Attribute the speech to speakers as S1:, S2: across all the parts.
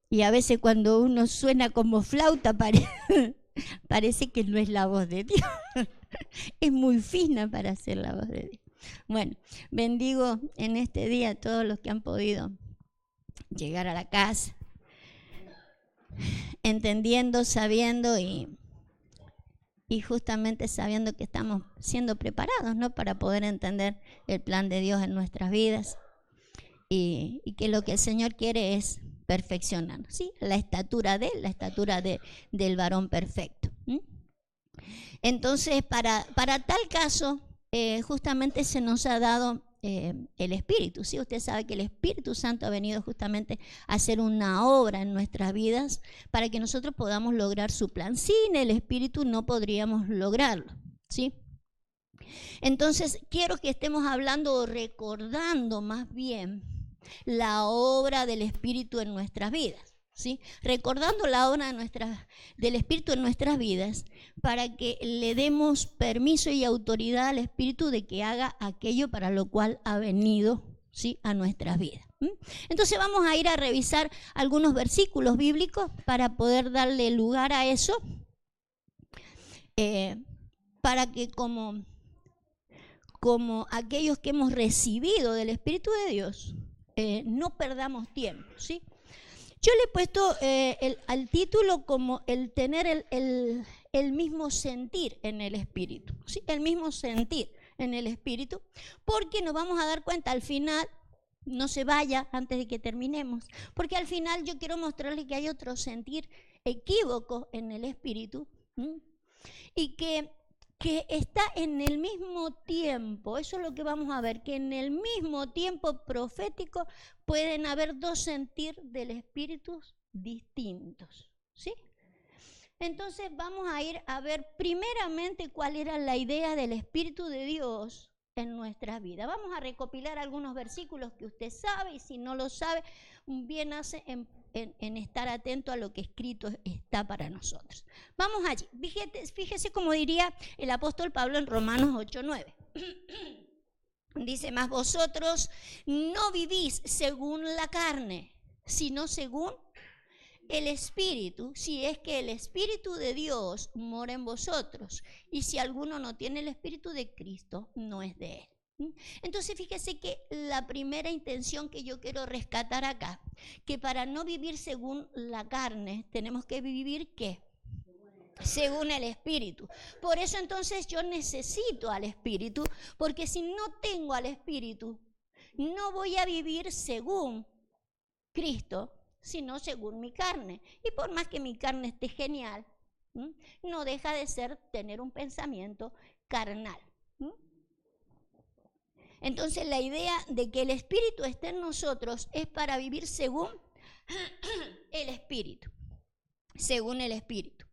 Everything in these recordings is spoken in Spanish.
S1: Y a veces cuando uno suena como flauta parece que no es la voz de Dios. Es muy fina para ser la voz de Dios. Bueno, bendigo en este día a todos los que han podido llegar a la casa, entendiendo, sabiendo y justamente sabiendo que estamos siendo preparados, ¿no?, para poder entender el plan de Dios en nuestras vidas y que lo que el Señor quiere es perfeccionarnos, ¿sí? La estatura del varón perfecto. Entonces, para tal caso, justamente se nos ha dado el Espíritu, ¿sí? Usted sabe que el Espíritu Santo ha venido justamente a hacer una obra en nuestras vidas para que nosotros podamos lograr su plan. Sin el Espíritu no podríamos lograrlo, ¿sí? Entonces, quiero que estemos hablando o recordando más bien la obra del Espíritu en nuestras vidas, ¿sí? Recordando la obra del Espíritu en nuestras vidas para que le demos permiso y autoridad al Espíritu de que haga aquello para lo cual ha venido, ¿sí?, a nuestras vidas. Entonces vamos a ir a revisar algunos versículos bíblicos para poder darle lugar a eso, para que como aquellos que hemos recibido del Espíritu de Dios, no perdamos tiempo, ¿sí? Yo le he puesto al título como el tener el mismo sentir en el Espíritu, ¿sí? El mismo sentir en el Espíritu, porque nos vamos a dar cuenta al final, no se vaya antes de que terminemos, porque al final yo quiero mostrarle que hay otro sentir equívoco en el Espíritu, y que está en el mismo tiempo. Eso es lo que vamos a ver, que en el mismo tiempo profético pueden haber dos sentir del Espíritu distintos, ¿sí? Entonces vamos a ir a ver primeramente cuál era la idea del Espíritu de Dios en nuestras vidas. Vamos a recopilar algunos versículos que usted sabe, y si no lo sabe, bien hace en estar atento a lo que escrito está para nosotros. Vamos allí. Fíjese como diría el apóstol Pablo en Romanos 8:9. Dice: mas vosotros no vivís según la carne, sino según el Espíritu, si es que el Espíritu de Dios mora en vosotros. Y si alguno no tiene el Espíritu de Cristo, no es de él. Entonces fíjese que la primera intención que yo quiero rescatar acá, que para no vivir según la carne, tenemos que vivir ¿qué? Según el Espíritu. Por eso entonces yo necesito al Espíritu, porque si no tengo al Espíritu, no voy a vivir según Cristo, sino según mi carne. Y por más que mi carne esté genial, no deja de tener un pensamiento carnal. Entonces la idea de que el Espíritu esté en nosotros es para vivir según el Espíritu. Según el Espíritu.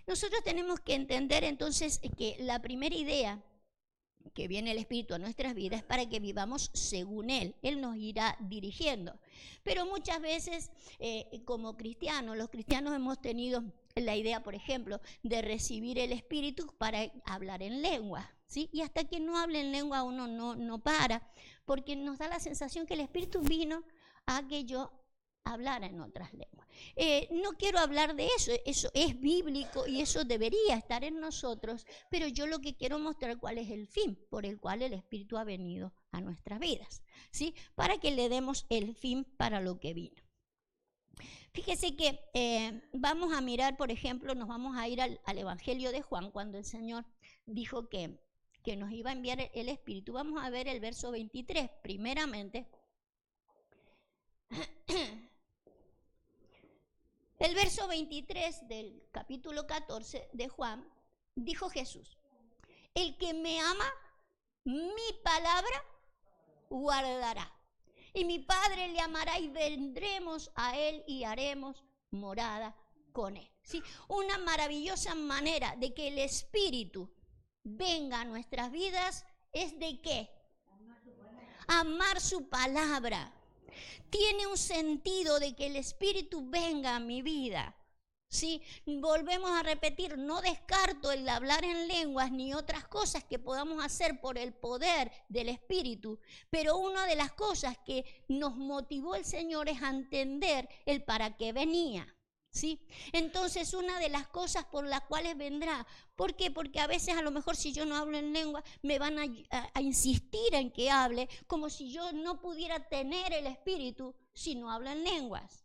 S1: Nosotros tenemos que entender entonces que la primera idea que viene el Espíritu a nuestras vidas es para que vivamos según Él. Él nos irá dirigiendo. Pero muchas veces como cristianos, los cristianos hemos tenido la idea, por ejemplo, de recibir el Espíritu para hablar en lengua, ¿sí? Y hasta que no hable en lengua uno no para, porque nos da la sensación que el Espíritu vino a que yo hablara en otras lenguas. No quiero hablar de eso, eso es bíblico y eso debería estar en nosotros, pero yo lo que quiero mostrar cuál es el fin por el cual el Espíritu ha venido a nuestras vidas, ¿sí? Para que le demos el fin para lo que vino. Fíjese que vamos a mirar, por ejemplo, nos vamos a ir al Evangelio de Juan, cuando el Señor dijo que nos iba a enviar el Espíritu. Vamos a ver el verso 23, primeramente. El verso 23 del capítulo 14 de Juan, dijo Jesús: el que me ama, mi palabra guardará. Y mi Padre le amará y vendremos a él y haremos morada con él. ¿Sí? Una maravillosa manera de que el Espíritu venga a nuestras vidas es de ¿qué? Amar su palabra. Tiene un sentido de que el Espíritu venga a mi vida, Sí, volvemos a repetir, no descarto el hablar en lenguas ni otras cosas que podamos hacer por el poder del Espíritu, pero una de las cosas que nos motivó el Señor es a entender el para qué venía. ¿Sí? Entonces una de las cosas por las cuales vendrá, ¿por qué? Porque a veces a lo mejor si yo no hablo en lengua me van a insistir en que hable, como si yo no pudiera tener el Espíritu si no hablo en lenguas.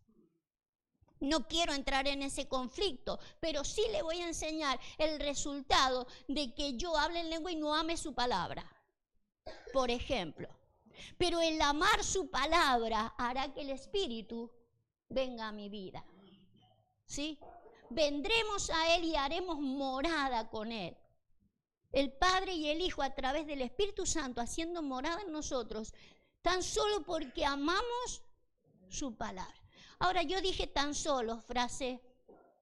S1: No quiero entrar en ese conflicto, pero sí le voy a enseñar el resultado de que yo hable en lengua y no ame su palabra, por ejemplo. Pero el amar su palabra hará que el Espíritu venga a mi vida. ¿Sí? Vendremos a Él y haremos morada con Él. El Padre y el Hijo a través del Espíritu Santo haciendo morada en nosotros, tan solo porque amamos su palabra. Ahora yo dije tan solo, frase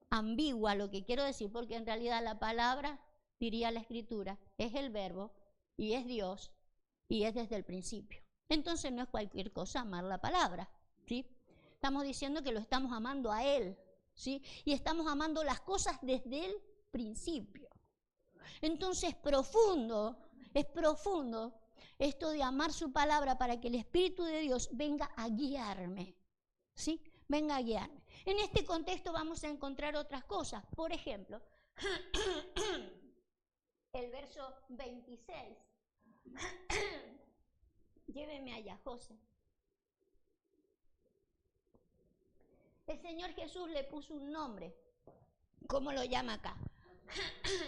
S1: ambigua lo que quiero decir, porque en realidad la palabra, diría la Escritura, es el verbo y es Dios y es desde el principio. Entonces no es cualquier cosa amar la palabra, ¿sí? Estamos diciendo que lo estamos amando a Él, ¿sí? Y estamos amando las cosas desde el principio. Entonces es profundo esto de amar su palabra para que el Espíritu de Dios venga a guiarme, ¿sí? Venga a guiarme. En este contexto vamos a encontrar otras cosas. Por ejemplo, el verso 26. Lléveme allá, José. El Señor Jesús le puso un nombre. ¿Cómo lo llama acá?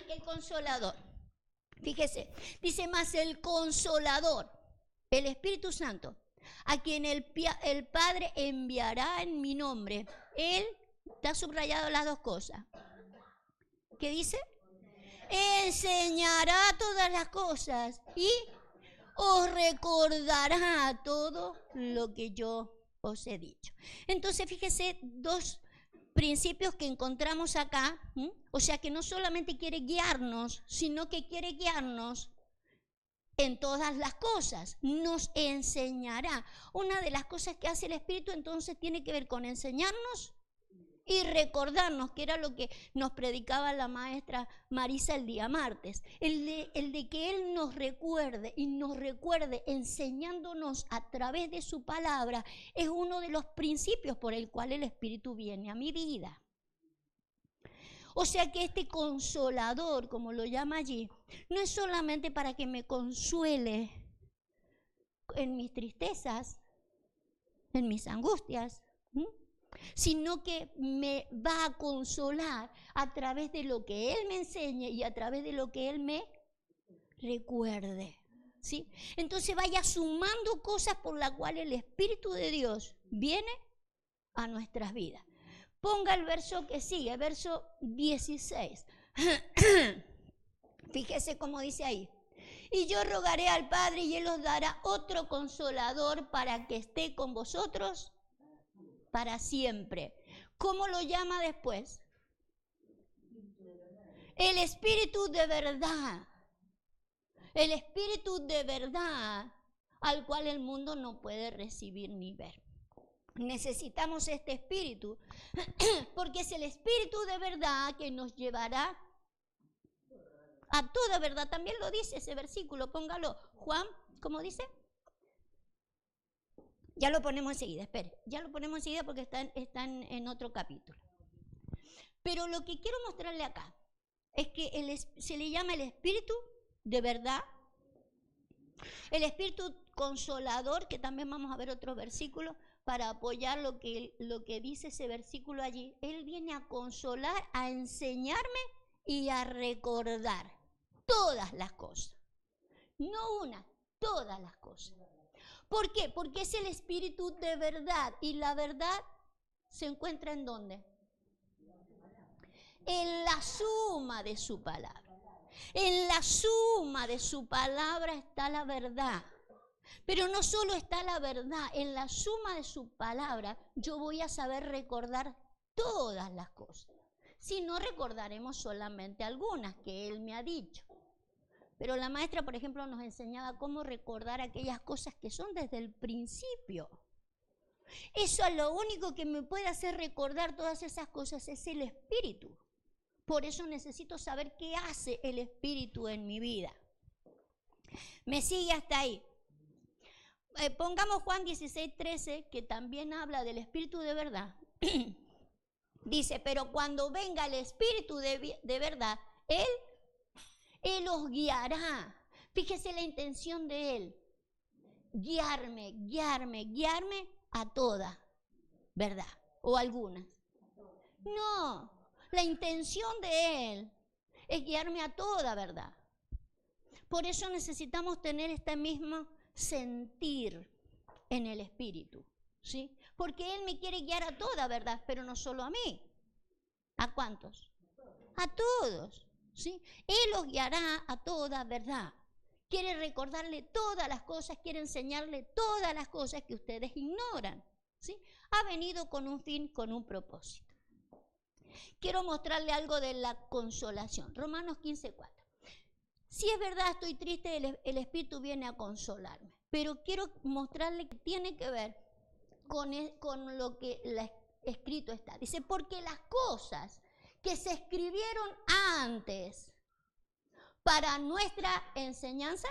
S1: El Consolador. Fíjese, dice más el Consolador, el Espíritu Santo, a quien el Padre enviará en mi nombre. Él, está subrayado las dos cosas. ¿Qué dice? Enseñará todas las cosas y os recordará todo lo que yo os he dicho. Entonces, fíjese, dos principios que encontramos acá. O sea, que no solamente quiere guiarnos, sino que quiere guiarnos en todas las cosas, nos enseñará. Una de las cosas que hace el Espíritu entonces tiene que ver con enseñarnos y recordarnos, que era lo que nos predicaba la maestra Marisa el día martes, el de que Él nos recuerde y nos recuerde enseñándonos a través de su palabra, es uno de los principios por el cual el Espíritu viene a mi vida. O sea que este Consolador, como lo llama allí, no es solamente para que me consuele en mis tristezas, en mis angustias, sino que me va a consolar a través de lo que Él me enseñe y a través de lo que Él me recuerde. ¿Sí? Entonces vaya sumando cosas por las cuales el Espíritu de Dios viene a nuestras vidas. Ponga el verso que sigue, verso 16. Fíjese cómo dice ahí. Y yo rogaré al Padre y Él os dará otro Consolador para que esté con vosotros para siempre. ¿Cómo lo llama después? El Espíritu de verdad. El Espíritu de verdad al cual el mundo no puede recibir ni ver. Necesitamos este Espíritu porque es el Espíritu de verdad que nos llevará a toda verdad. También lo dice ese versículo, póngalo. Juan, ¿cómo dice? Ya lo ponemos enseguida, espere. Ya lo ponemos enseguida porque están en otro capítulo. Pero lo que quiero mostrarle acá es que se le llama el Espíritu de verdad, el Espíritu Consolador, que también vamos a ver otros versículos para apoyar lo que dice ese versículo allí. Él viene a consolar, a enseñarme y a recordar todas las cosas. No una, todas las cosas. ¿Por qué? Porque es el Espíritu de verdad. ¿Y la verdad se encuentra en dónde? En la suma de su palabra. En la suma de su palabra está la verdad. Pero no solo está la verdad, en la suma de su palabra yo voy a saber recordar todas las cosas. Si no, recordaremos solamente algunas que Él me ha dicho. Pero la maestra, por ejemplo, nos enseñaba cómo recordar aquellas cosas que son desde el principio. Eso es lo único que me puede hacer recordar todas esas cosas, es el Espíritu. Por eso necesito saber qué hace el Espíritu en mi vida. ¿Me sigue hasta ahí? Pongamos Juan 16:13, que también habla del Espíritu de verdad. Dice, pero cuando venga el Espíritu de verdad, Él os guiará. Fíjese la intención de Él. Guiarme a toda verdad. O algunas. No, la intención de Él es guiarme a toda verdad. Por eso necesitamos tener este mismo sentir en el Espíritu, ¿sí? Porque Él me quiere guiar a toda verdad, pero no solo a mí. ¿A cuántos? A todos, ¿sí? Él los guiará a toda verdad. Quiere recordarle todas las cosas, quiere enseñarle todas las cosas que ustedes ignoran, ¿sí? Ha venido con un fin, con un propósito. Quiero mostrarle algo de la consolación. Romanos 15:4. Si es verdad, estoy triste, el Espíritu viene a consolarme. Pero quiero mostrarle que tiene que ver con lo que escrito está. Dice, porque las cosas que se escribieron antes para nuestra enseñanza,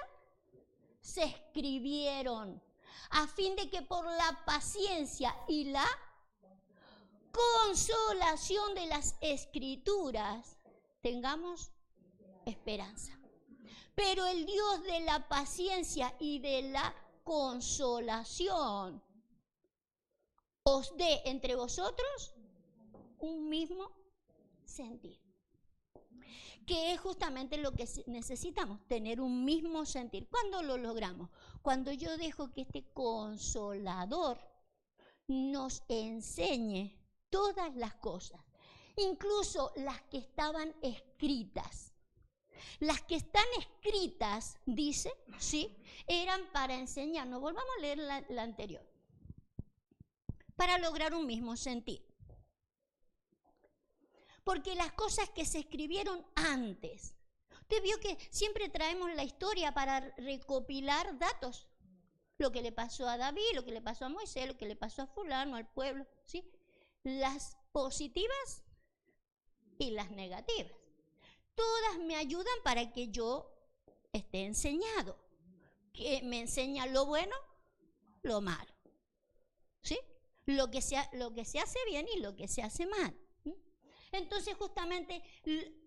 S1: se escribieron a fin de que por la paciencia y la consolación de las Escrituras tengamos esperanza. Pero el Dios de la paciencia y de la consolación os dé entre vosotros un mismo sentir. Que es justamente lo que necesitamos, tener un mismo sentir. ¿Cuándo lo logramos? Cuando yo dejo que este Consolador nos enseñe todas las cosas, incluso las que estaban escritas. Las que están escritas, dice, ¿sí? Eran para enseñarnos. Volvamos a leer la anterior. Para lograr un mismo sentir. Porque las cosas que se escribieron antes. Usted vio que siempre traemos la historia para recopilar datos. Lo que le pasó a David, lo que le pasó a Moisés, lo que le pasó a fulano, al pueblo, ¿sí? Las positivas y las negativas. Todas me ayudan para que yo esté enseñado. Que me enseña lo bueno, lo malo. ¿Sí? Lo que se hace bien y lo que se hace mal. Entonces justamente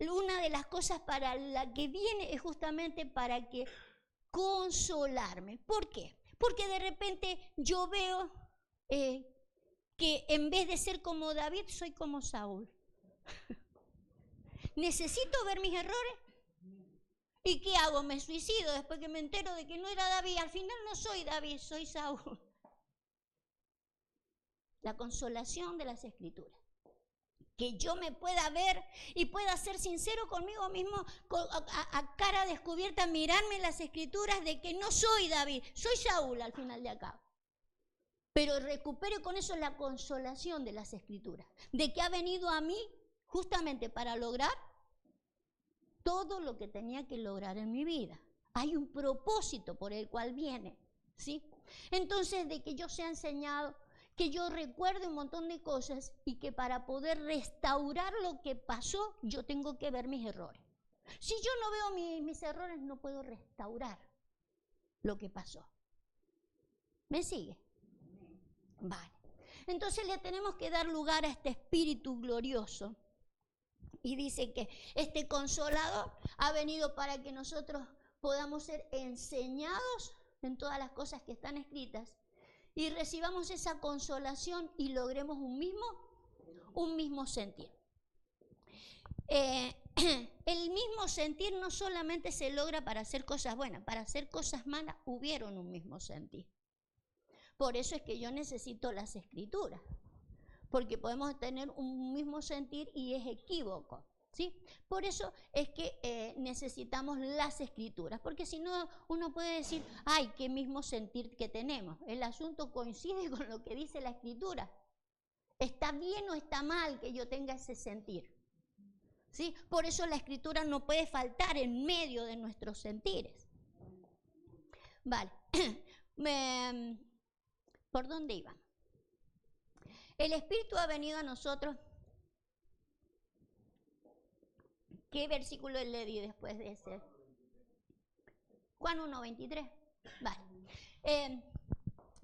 S1: una de las cosas para la que viene es justamente para que consolarme. ¿Por qué? Porque de repente yo veo que en vez de ser como David, soy como Saúl. ¿Necesito ver mis errores? ¿Y qué hago? Me suicido después que me entero de que no era David. Al final no soy David, soy Saúl. La consolación de las Escrituras. Que yo me pueda ver y pueda ser sincero conmigo mismo, a cara descubierta, mirarme en las Escrituras de que no soy David, soy Saúl al final de acá. Pero recupere con eso la consolación de las Escrituras, de que ha venido a mí justamente para lograr todo lo que tenía que lograr en mi vida. Hay un propósito por el cual viene, ¿sí? Entonces, de que yo sea enseñado, que yo recuerde un montón de cosas y que para poder restaurar lo que pasó, yo tengo que ver mis errores. Si yo no veo mis errores, no puedo restaurar lo que pasó. ¿Me sigue? Vale. Entonces le tenemos que dar lugar a este Espíritu glorioso. Y dice que este Consolador ha venido para que nosotros podamos ser enseñados en todas las cosas que están escritas y recibamos esa consolación y logremos un mismo sentir. El mismo sentir no solamente se logra para hacer cosas buenas, para hacer cosas malas hubieron un mismo sentir. Por eso es que yo necesito las Escrituras, porque podemos tener un mismo sentir y es equívoco, ¿sí? Por eso es que necesitamos las Escrituras, porque si no uno puede decir, ay, qué mismo sentir que tenemos. El asunto coincide con lo que dice la Escritura. ¿Está bien o está mal que yo tenga ese sentir? ¿Sí? Por eso la Escritura no puede faltar en medio de nuestros sentires. Vale. ¿Por dónde iba? El Espíritu ha venido a nosotros. ¿Qué versículo le di después de ese? Juan 1:23. Vale.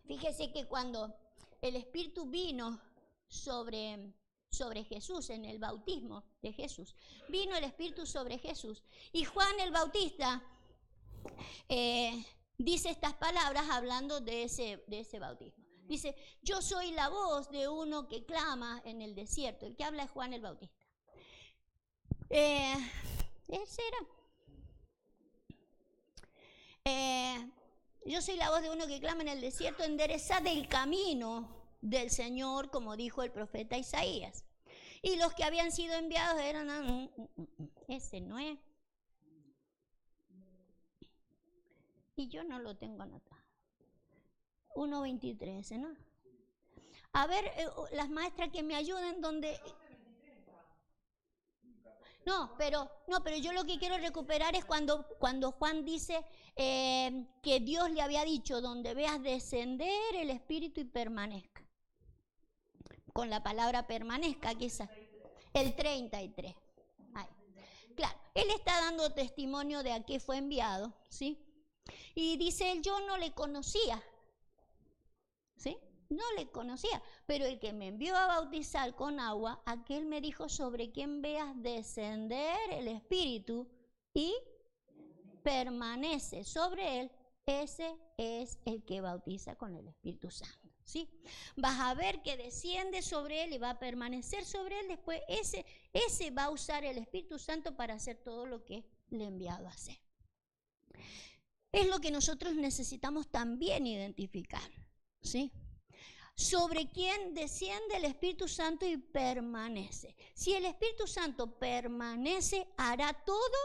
S1: Fíjese que cuando el Espíritu vino sobre Jesús, en el bautismo de Jesús, vino el Espíritu sobre Jesús. Y Juan el Bautista dice estas palabras hablando de ese bautismo. Dice, yo soy la voz de uno que clama en el desierto. El que habla es Juan el Bautista. Ese era. Yo soy la voz de uno que clama en el desierto, enderezad el camino del Señor, como dijo el profeta Isaías. Y los que habían sido enviados eran, ese no es. Y yo no lo tengo anotado. 1:23, ¿no? A ver, las maestras que me ayuden, donde... No, pero yo lo que quiero recuperar es cuando Juan dice que Dios le había dicho, donde veas descender el Espíritu y permanezca. Con la palabra permanezca, quizás. El 33. Ahí. Claro, él está dando testimonio de a qué fue enviado, ¿sí? Y dice él, yo no le conocía, ¿sí? No le conocía, pero el que me envió a bautizar con agua, aquel me dijo sobre quien veas descender el Espíritu y permanece sobre él, ese es el que bautiza con el Espíritu Santo, ¿sí? Vas a ver que desciende sobre él y va a permanecer sobre él, después ese va a usar el Espíritu Santo para hacer todo lo que le he enviado a hacer. Es lo que nosotros necesitamos también identificar, ¿sí? Sobre quién desciende el Espíritu Santo y permanece. Si el Espíritu Santo permanece, hará todo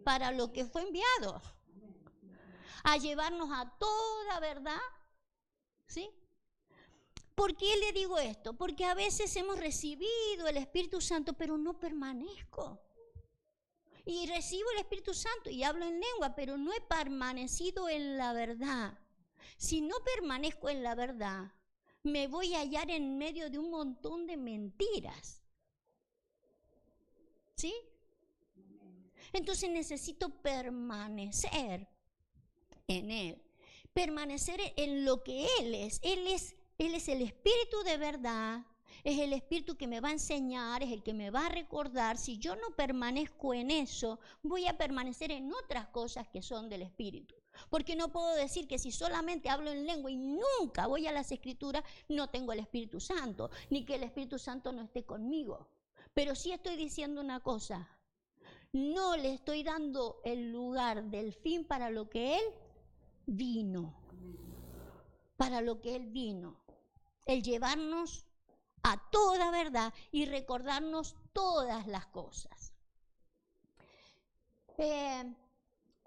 S1: para lo que fue enviado, a llevarnos a toda verdad, ¿sí? ¿Por qué le digo esto? Porque a veces hemos recibido el Espíritu Santo, pero no permanezco. Y recibo el Espíritu Santo y hablo en lengua, pero no he permanecido en la verdad. Si no permanezco en la verdad, me voy a hallar en medio de un montón de mentiras, ¿sí? Entonces necesito permanecer en Él, permanecer en lo que Él es. Él es el Espíritu de verdad, es el Espíritu que me va a enseñar, es el que me va a recordar. Si yo no permanezco en eso, voy a permanecer en otras cosas que son del Espíritu. Porque no puedo decir que si solamente hablo en lengua y nunca voy a las Escrituras, no tengo el Espíritu Santo, ni que el Espíritu Santo no esté conmigo. Pero sí estoy diciendo una cosa, no le estoy dando el lugar del fin para lo que Él vino. Para lo que Él vino. El llevarnos a toda verdad y recordarnos todas las cosas.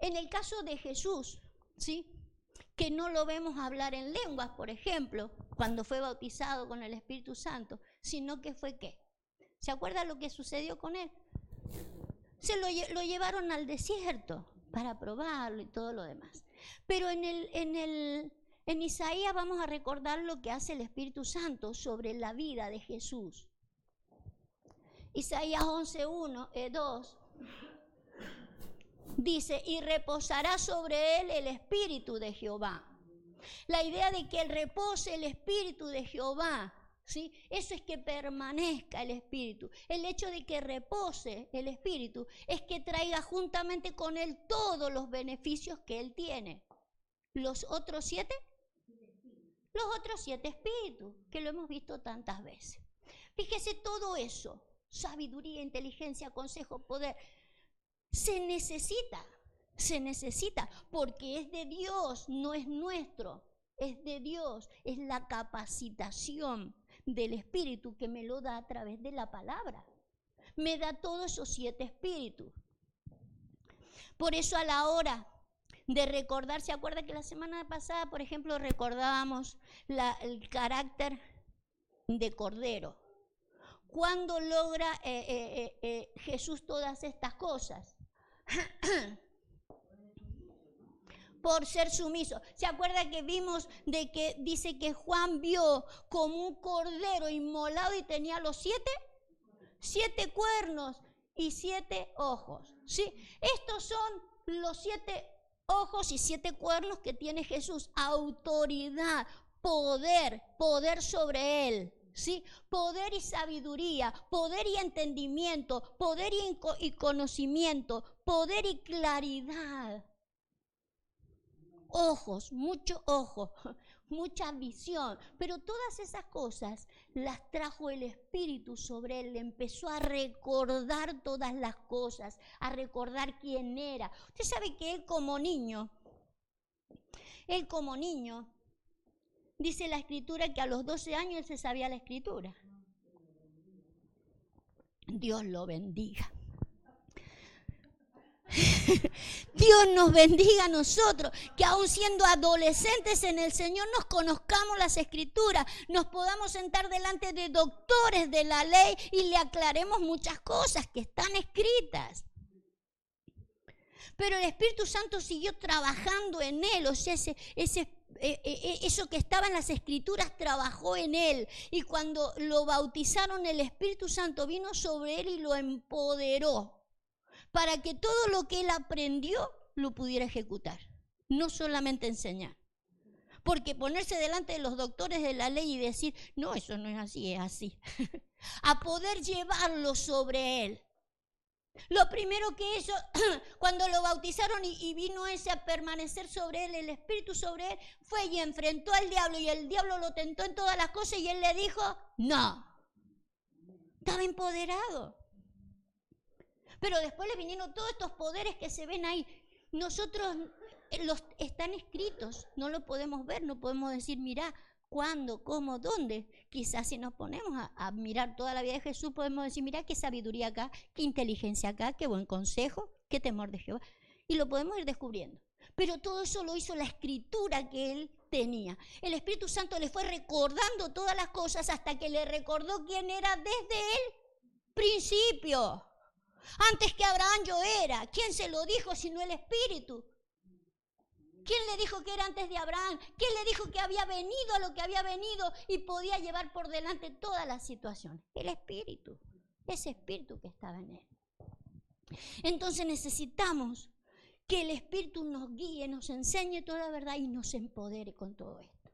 S1: En el caso de Jesús, ¿sí? Que no lo vemos hablar en lenguas, por ejemplo, cuando fue bautizado con el Espíritu Santo, sino que fue ¿qué? ¿Se acuerda lo que sucedió con él? Se lo llevaron al desierto para probarlo y todo lo demás. Pero en Isaías vamos a recordar lo que hace el Espíritu Santo sobre la vida de Jesús. Isaías 11:2 dice, y reposará sobre él el Espíritu de Jehová. La idea de que él repose el Espíritu de Jehová, ¿sí? Eso es que permanezca el Espíritu. El hecho de que repose el Espíritu es que traiga juntamente con él todos los beneficios que él tiene. Los otros 7 espíritus, que lo hemos visto tantas veces. Fíjese, todo eso, sabiduría, inteligencia, consejo, poder, se necesita, porque es de Dios, no es nuestro, es de Dios, es la capacitación del Espíritu que me lo da a través de la palabra. Me da todos esos 7 espíritus. Por eso a la hora de recordar, ¿se acuerda que la semana pasada, por ejemplo, recordábamos el carácter de Cordero? ¿Cuándo logra Jesús todas estas cosas? por ser sumiso. ¿Se acuerda que vimos de que dice que Juan vio como un cordero inmolado y tenía los 7 cuernos y 7 ojos? ¿Sí? Estos son los 7 ojos y 7 cuernos que tiene Jesús. Autoridad, poder sobre él. ¿Sí? Poder y sabiduría, poder y entendimiento, poder y conocimiento, poder y claridad. Ojos, mucho ojo, mucha visión, pero todas esas cosas las trajo el Espíritu sobre él, le empezó a recordar todas las cosas, a recordar quién era. Usted sabe que él como niño, dice la Escritura que a los 12 años él se sabía la Escritura. Dios lo bendiga. Dios nos bendiga a nosotros, que aún siendo adolescentes en el Señor nos conozcamos las Escrituras, nos podamos sentar delante de doctores de la ley y le aclaremos muchas cosas que están escritas. Pero el Espíritu Santo siguió trabajando en él, o sea, eso que estaba en las Escrituras trabajó en él, y cuando lo bautizaron el Espíritu Santo vino sobre él y lo empoderó para que todo lo que él aprendió lo pudiera ejecutar, no solamente enseñar. Porque ponerse delante de los doctores de la ley y decir, no, eso no es así, es así. A poder llevarlo sobre él. Lo primero que hizo, cuando lo bautizaron y vino ese a permanecer sobre él, el Espíritu sobre él, fue y enfrentó al diablo, y el diablo lo tentó en todas las cosas y él le dijo, no. Estaba empoderado. Pero después le vinieron todos estos poderes que se ven ahí. Nosotros están escritos, no lo podemos ver, no podemos decir, mirá, cuándo, cómo, dónde. Quizás si nos ponemos a mirar toda la vida de Jesús, podemos decir, mirá qué sabiduría acá, qué inteligencia acá, qué buen consejo, qué temor de Jehová. Y lo podemos ir descubriendo. Pero todo eso lo hizo la Escritura que él tenía. El Espíritu Santo le fue recordando todas las cosas hasta que le recordó quién era desde el principio. Antes que Abraham yo era. ¿Quién se lo dijo sino el Espíritu? ¿Quién le dijo que era antes de Abraham? ¿Quién le dijo que había venido a lo que había venido y podía llevar por delante todas las situaciones? El Espíritu. Ese Espíritu que estaba en él. Entonces necesitamos que el Espíritu nos guíe, nos enseñe toda la verdad y nos empodere con todo esto.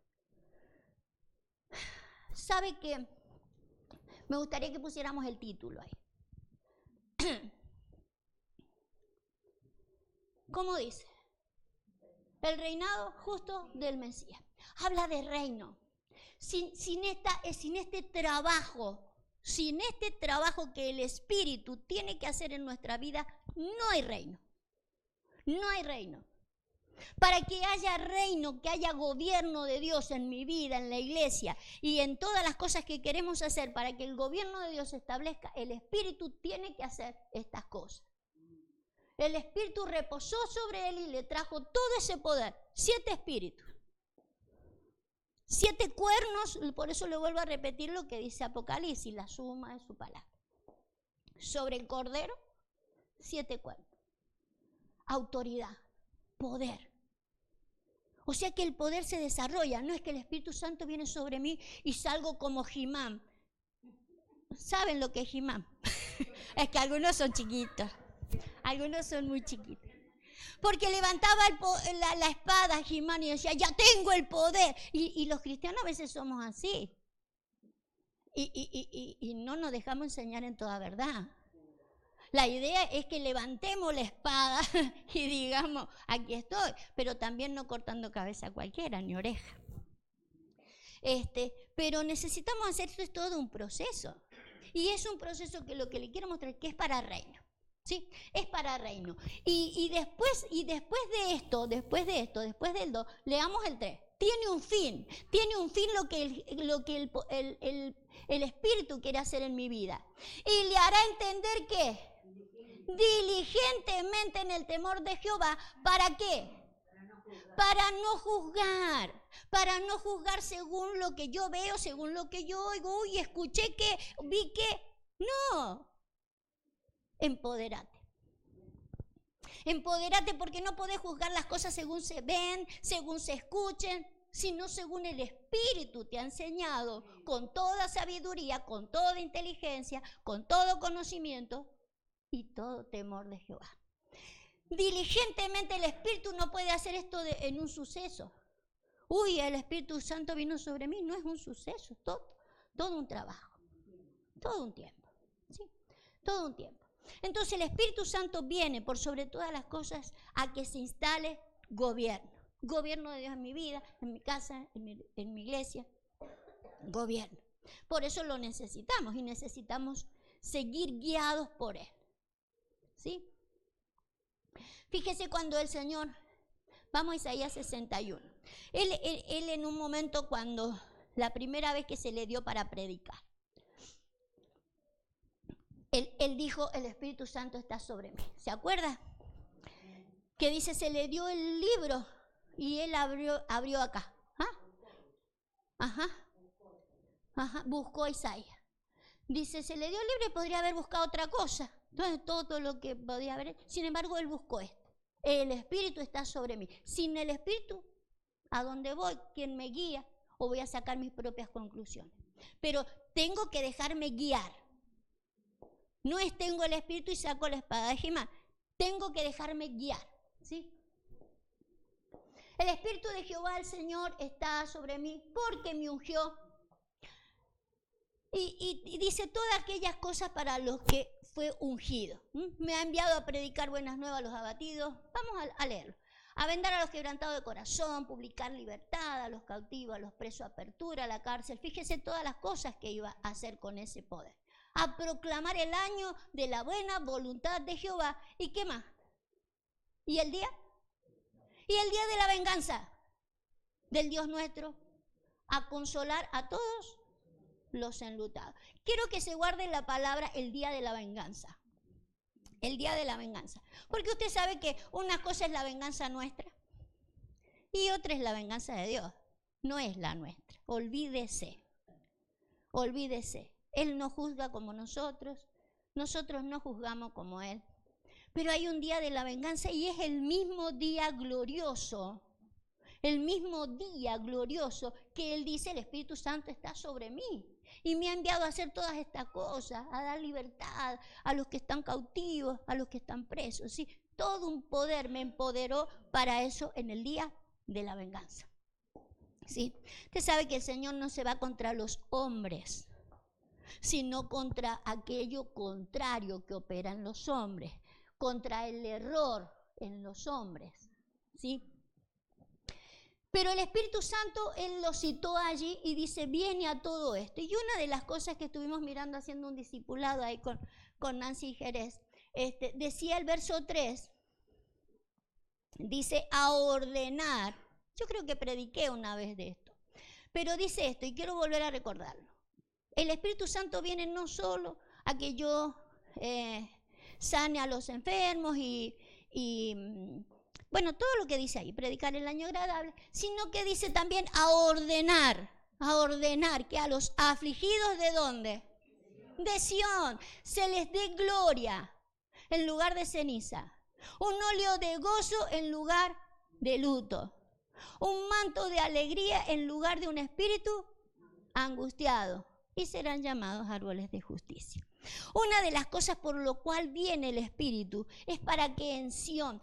S1: ¿Sabe qué? Me gustaría que pusiéramos el título ahí. ¿Cómo dice? El reinado justo del Mesías. Habla de reino. Sin este trabajo que el Espíritu tiene que hacer en nuestra vida, no hay reino. No hay reino. Para que haya reino, que haya gobierno de Dios en mi vida, en la iglesia y en todas las cosas que queremos hacer, para que el gobierno de Dios se establezca, el Espíritu tiene que hacer estas cosas. El Espíritu reposó sobre él y le trajo todo ese poder. 7 espíritus. 7 cuernos, por eso le vuelvo a repetir lo que dice Apocalipsis, la suma de su palabra. Sobre el Cordero, 7 cuernos. Autoridad, poder. O sea que el poder se desarrolla, no es que el Espíritu Santo viene sobre mí y salgo como He-Man. ¿Saben lo que es He-Man? Es que algunos son chiquitos, algunos son muy chiquitos. Porque levantaba la espada He-Man y decía, ya tengo el poder. Y los cristianos a veces somos así. Y no nos dejamos enseñar en toda verdad. La idea es que levantemos la espada y digamos, aquí estoy, pero también no cortando cabeza a cualquiera, ni oreja. Pero necesitamos hacer esto, es todo un proceso. Y es un proceso que lo que le quiero mostrar que es para reino. ¿Sí? Es para reino. Y después de esto, después del 2, leamos el 3. Tiene un fin lo que el Espíritu quiere hacer en mi vida. Y le hará entender que diligentemente en el temor de Jehová, ¿para qué? Para no juzgar según lo que yo veo, según lo que yo oigo, uy, escuché que, vi que, no, empodérate. Empodérate porque no podés juzgar las cosas según se ven, según se escuchen, sino según el Espíritu te ha enseñado, con toda sabiduría, con toda inteligencia, con todo conocimiento y todo temor de Jehová. Diligentemente el Espíritu no puede hacer esto en un suceso. Uy, el Espíritu Santo vino sobre mí. No es un suceso, todo un trabajo, todo un tiempo, ¿sí? Todo un tiempo. Entonces el Espíritu Santo viene por sobre todas las cosas a que se instale gobierno. Gobierno de Dios en mi vida, en mi casa, en mi iglesia. Gobierno. Por eso lo necesitamos y necesitamos seguir guiados por Él. ¿Sí? Fíjese cuando el Señor, vamos a Isaías 61. Él en un momento cuando la primera vez que se le dio para predicar, él dijo, el Espíritu Santo está sobre mí. ¿Se acuerda? Que dice, se le dio el libro y él abrió acá. Buscó a Isaías. Dice, se le dio el libro y podría haber buscado otra cosa. Entonces todo lo que podía haber. Sin embargo, él buscó esto. El Espíritu está sobre mí. Sin el Espíritu, ¿a dónde voy? ¿Quién me guía? O voy a sacar mis propias conclusiones. Pero tengo que dejarme guiar. No es tengo el Espíritu y saco la espada de Jimán. Tengo que dejarme guiar. ¿Sí? El Espíritu de Jehová, el Señor, está sobre mí porque me ungió. Y dice todas aquellas cosas para los que fue ungido. Me ha enviado a predicar buenas nuevas a los abatidos. Vamos a leerlo. A vendar a los quebrantados de corazón, publicar libertad a los cautivos, a los presos, apertura a la cárcel. Fíjese todas las cosas que iba a hacer con ese poder. A proclamar el año de la buena voluntad de Jehová. ¿Y qué más? ¿Y el día? Y el día de la venganza del Dios nuestro. A consolar a todos los enlutados. Quiero que se guarde la palabra el día de la venganza. El día de la venganza. Porque usted sabe que una cosa es la venganza nuestra y otra es la venganza de Dios. No es la nuestra. Olvídese. Olvídese. Él no juzga como nosotros no juzgamos como Él. Pero hay un día de la venganza y es el mismo día glorioso. El mismo día glorioso que Él dice, el Espíritu Santo está sobre mí. Y me ha enviado a hacer todas estas cosas, a dar libertad a los que están cautivos, a los que están presos. ¿Sí? Todo un poder me empoderó para eso en el día de la venganza. ¿Sí? Usted sabe que el Señor no se va contra los hombres, sino contra aquello contrario que opera en los hombres, contra el error en los hombres. ¿Sí? Pero el Espíritu Santo, Él lo citó allí y dice, viene a todo esto. Y una de las cosas que estuvimos mirando haciendo un discipulado ahí con Nancy Jerez, decía el verso 3, dice, a ordenar. Yo creo que prediqué una vez de esto, pero dice esto y quiero volver a recordarlo. El Espíritu Santo viene no solo a que yo sane a los enfermos y bueno, todo lo que dice ahí, predicar el año agradable, sino que dice también a ordenar que a los afligidos ¿de dónde? De Sión, se les dé gloria en lugar de ceniza, un óleo de gozo en lugar de luto, un manto de alegría en lugar de un espíritu angustiado, y serán llamados árboles de justicia. Una de las cosas por lo cual viene el Espíritu es para que en Sión,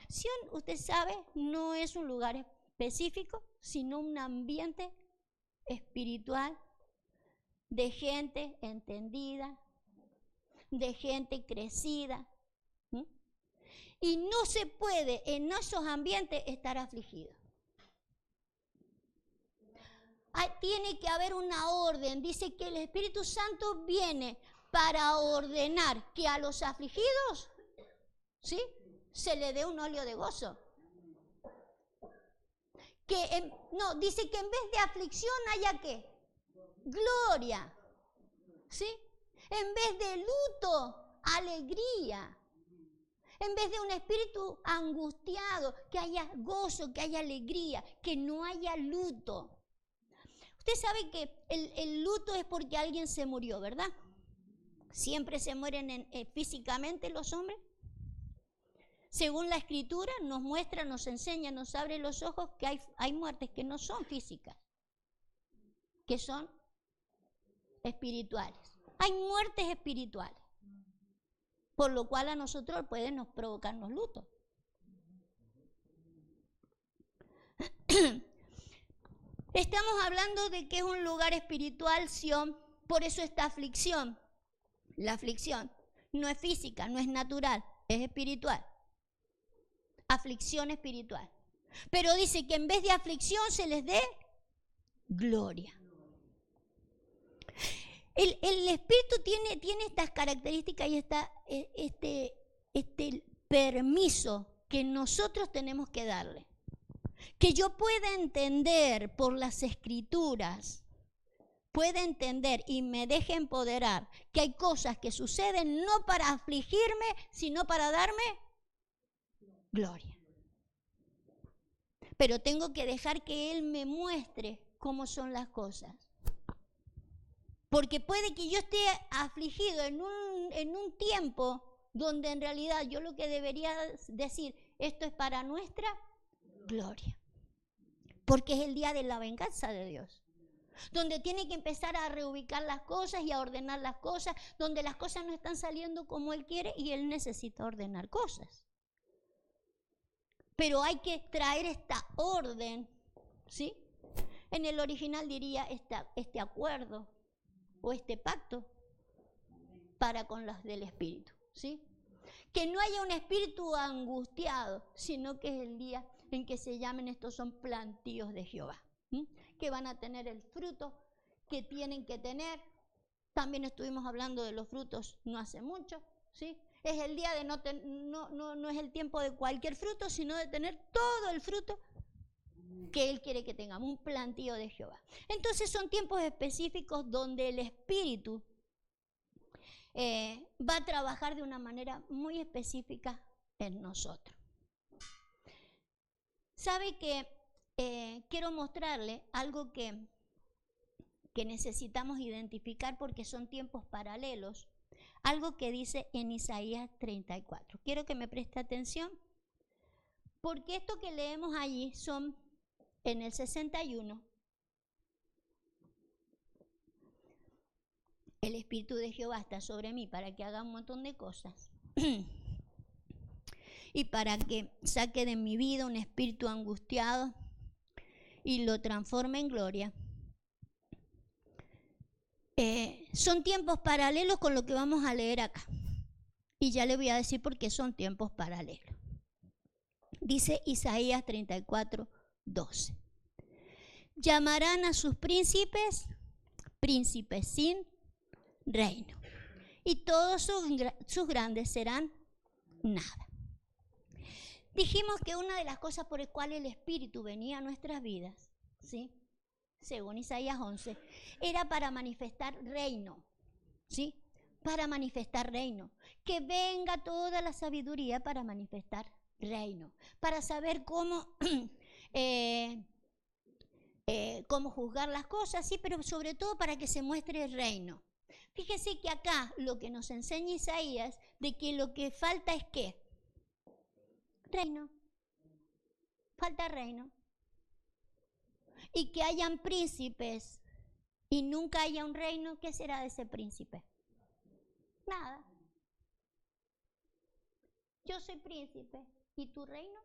S1: usted sabe, no es un lugar específico, sino un ambiente espiritual de gente entendida, de gente crecida. Y no se puede en esos ambientes estar afligido. Tiene que haber una orden. Dice que el Espíritu Santo viene para ordenar que a los afligidos, ¿sí?, se le dé un óleo de gozo. Dice que en vez de aflicción haya ¿qué? Gloria. ¿Sí? En vez de luto, alegría. En vez de un espíritu angustiado, que haya gozo, que haya alegría, que no haya luto. Usted sabe que el luto es porque alguien se murió, ¿verdad? ¿Siempre se mueren físicamente los hombres? Según la Escritura nos muestra, nos enseña, nos abre los ojos que hay muertes que no son físicas, que son espirituales. Hay muertes espirituales, por lo cual a nosotros pueden nos provocarnos luto. Estamos hablando de que es un lugar espiritual, Sión, por eso esta aflicción. La aflicción no es física, no es natural, es espiritual. Aflicción espiritual. Pero dice que en vez de aflicción se les dé gloria. El Espíritu tiene estas características y este permiso que nosotros tenemos que darle. Que yo pueda entender por las Escrituras, pueda entender y me deje empoderar que hay cosas que suceden no para afligirme, sino para darme gloria. Pero tengo que dejar que Él me muestre cómo son las cosas. Porque puede que yo esté afligido en un tiempo donde en realidad yo lo que debería decir, esto es para nuestra gloria. Porque es el día de la venganza de Dios. Donde tiene que empezar a reubicar las cosas y a ordenar las cosas, donde las cosas no están saliendo como Él quiere y Él necesita ordenar cosas. Pero hay que traer esta orden, ¿sí? En el original diría este acuerdo o este pacto para con los del Espíritu, ¿sí? Que no haya un espíritu angustiado, sino que es el día en que se llamen, estos son plantíos de Jehová, ¿sí? Que van a tener el fruto que tienen que tener. También estuvimos hablando de los frutos no hace mucho, ¿sí? Es el día de no es el tiempo de cualquier fruto, sino de tener todo el fruto que Él quiere que tengamos, un plantío de Jehová. Entonces son tiempos específicos donde el Espíritu va a trabajar de una manera muy específica en nosotros. ¿Sabe que quiero mostrarle algo que necesitamos identificar porque son tiempos paralelos? Algo que dice en Isaías 34. Quiero que me preste atención, porque esto que leemos allí son en el 61. El Espíritu de Jehová está sobre mí para que haga un montón de cosas y para que saque de mi vida un espíritu angustiado y lo transforme en gloria. Son tiempos paralelos con lo que vamos a leer acá. Y ya le voy a decir por qué son tiempos paralelos. Dice Isaías 34, 12. Llamarán a sus príncipes, príncipes sin reino. Y todos sus grandes serán nada. Dijimos que una de las cosas por las cuales el Espíritu venía a nuestras vidas, ¿sí?, según Isaías 11, era para manifestar reino, ¿sí? Para manifestar reino. Que venga toda la sabiduría para manifestar reino. Para saber cómo juzgar las cosas, sí, pero sobre todo para que se muestre el reino. Fíjese que acá lo que nos enseña Isaías, de que lo que falta es ¿qué? Reino. Falta reino. Y que hayan príncipes y nunca haya un reino, ¿qué será de ese príncipe? Nada. Yo soy príncipe, ¿y tu reino?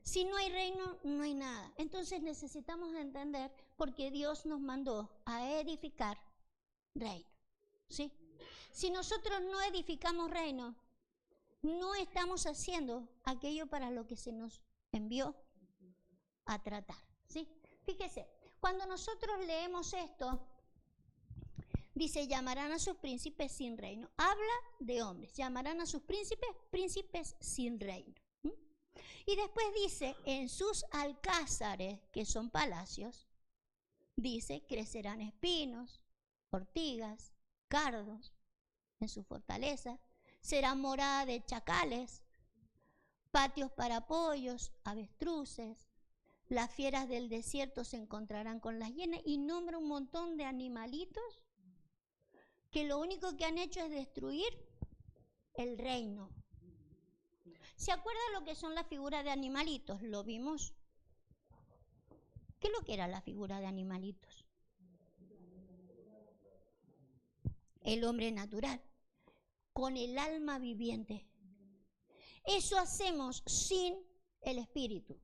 S1: Si no hay reino, no hay nada. Entonces necesitamos entender por qué Dios nos mandó a edificar reino, ¿sí? Si nosotros no edificamos reino, no estamos haciendo aquello para lo que se nos envió a tratar, ¿sí? Fíjese, cuando nosotros leemos esto, dice, llamarán a sus príncipes sin reino. Habla de hombres, llamarán a sus príncipes, príncipes sin reino. Y después dice, en sus alcázares, que son palacios, dice, crecerán espinos, ortigas, cardos, en su fortaleza, será morada de chacales, patios para pollos, avestruces, las fieras del desierto se encontrarán con las hienas, y nombra un montón de animalitos que lo único que han hecho es destruir el reino, ¿Se acuerdan lo que son las figuras de animalitos? ¿Lo vimos? ¿Qué es lo que era la figura de animalitos? El hombre natural, con el alma viviente. Eso hacemos sin el Espíritu.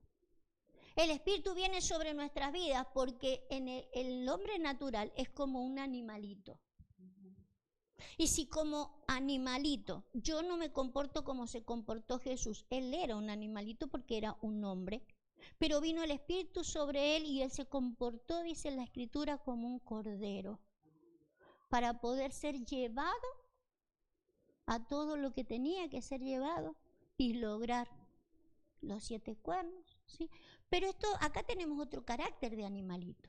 S1: El Espíritu viene sobre nuestras vidas porque el hombre natural es como un animalito. Y si como animalito yo no me comporto como se comportó Jesús, él era un animalito porque era un hombre, pero vino el Espíritu sobre él y él se comportó, dice la Escritura, como un cordero, para poder ser llevado a todo lo que tenía que ser llevado y lograr los 7 cuernos, ¿sí? Pero acá tenemos otro carácter de animalito.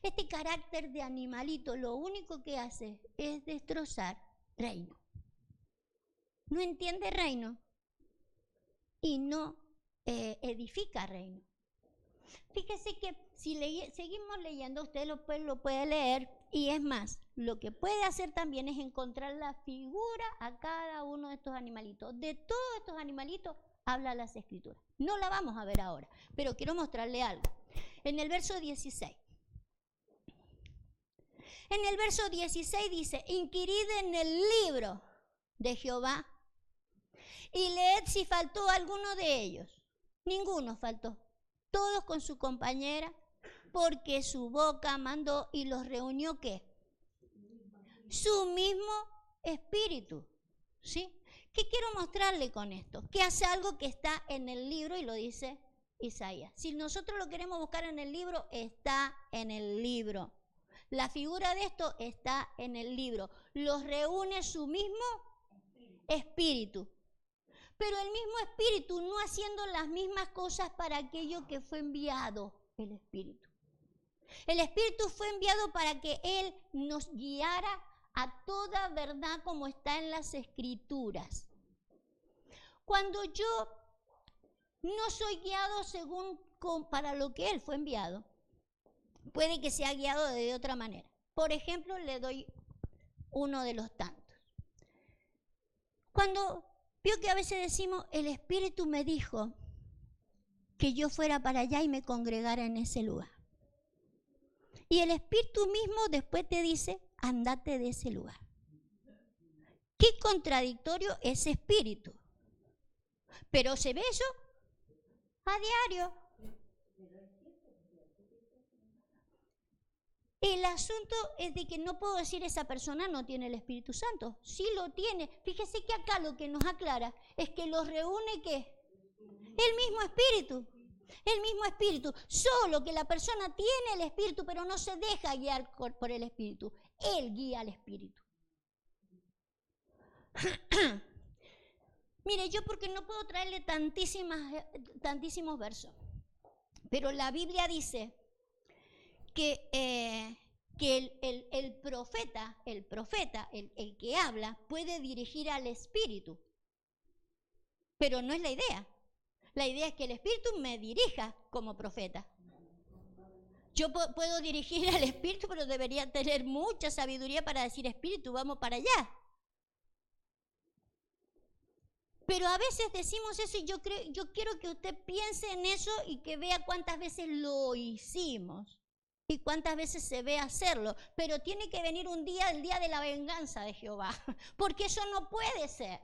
S1: Este carácter de animalito lo único que hace es destrozar reino. No entiende reino y no edifica reino. Fíjese que si seguimos leyendo, usted lo puede leer, y es más, lo que puede hacer también es encontrar la figura a cada uno de estos animalitos. De todos estos animalitos habla las Escrituras. No la vamos a ver ahora, pero quiero mostrarle algo. En el verso 16. En el verso 16 dice, inquirid en el libro de Jehová y leed si faltó alguno de ellos. Ninguno faltó. Todos con su compañera, porque su boca mandó y los reunió, ¿qué? Su mismo espíritu, ¿sí? ¿Qué quiero mostrarle con esto? Que hace algo que está en el libro y lo dice Isaías. Si nosotros lo queremos buscar en el libro, está en el libro. La figura de esto está en el libro. Los reúne su mismo espíritu. Pero el mismo espíritu no haciendo las mismas cosas para aquello que fue enviado el espíritu. El espíritu fue enviado para que él nos guiara a toda verdad como está en las Escrituras. Cuando yo no soy guiado para lo que él fue enviado, puede que sea guiado de otra manera. Por ejemplo, le doy uno de los tantos. Cuando vio que a veces decimos, el Espíritu me dijo que yo fuera para allá y me congregara en ese lugar. Y el Espíritu mismo después te dice, andate de ese lugar. Qué contradictorio ese espíritu. Pero se ve eso a diario. El asunto es de que no puedo decir esa persona no tiene el Espíritu Santo. Sí lo tiene. Fíjese que acá lo que nos aclara es que los reúne ¿qué? El mismo Espíritu. El mismo Espíritu. Solo que la persona tiene el Espíritu, pero no se deja guiar por el Espíritu. Él guía al Espíritu. Mire, yo porque no puedo traerle tantísimos versos. Pero la Biblia dice que el profeta, el que habla, puede dirigir al Espíritu. Pero no es la idea. La idea es que el Espíritu me dirija como profeta. Yo puedo dirigir al Espíritu, pero debería tener mucha sabiduría para decir, Espíritu, vamos para allá. Pero a veces decimos eso y yo quiero que usted piense en eso y que vea cuántas veces lo hicimos y cuántas veces se ve hacerlo. Pero tiene que venir un día, el día de la venganza de Jehová, porque eso no puede ser.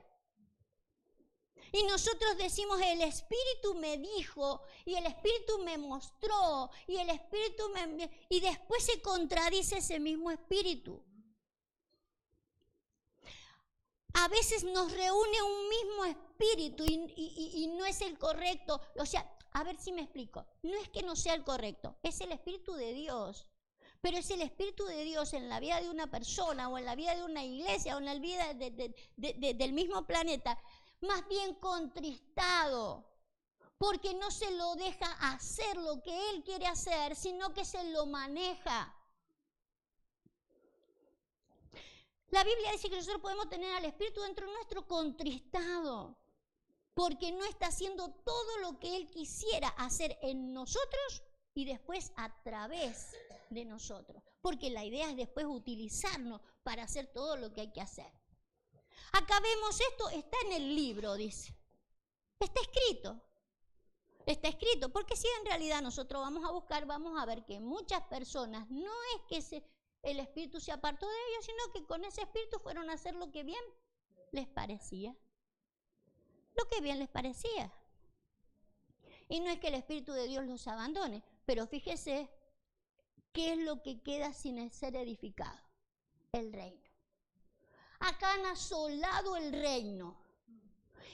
S1: Y nosotros decimos, el Espíritu me dijo, y el Espíritu me mostró, y el Espíritu y después se contradice ese mismo Espíritu. A veces nos reúne un mismo espíritu y no es el correcto. O sea, a ver si me explico. No es que no sea el correcto, es el Espíritu de Dios. Pero es el Espíritu de Dios en la vida de una persona o en la vida de una iglesia o en la vida del mismo planeta, más bien contristado. Porque no se lo deja hacer lo que Él quiere hacer, sino que se lo maneja. La Biblia dice que nosotros podemos tener al Espíritu dentro nuestro contristado, porque no está haciendo todo lo que Él quisiera hacer en nosotros y después a través de nosotros, porque la idea es después utilizarnos para hacer todo lo que hay que hacer. Acá vemos esto, está en el libro, dice. Está escrito. Está escrito, porque si en realidad nosotros vamos a buscar, vamos a ver que muchas personas no es que el espíritu se apartó de ellos, sino que con ese espíritu fueron a hacer lo que bien les parecía. Lo que bien les parecía. Y no es que el espíritu de Dios los abandone, pero fíjese qué es lo que queda sin ser edificado. El reino. Acá han asolado el reino.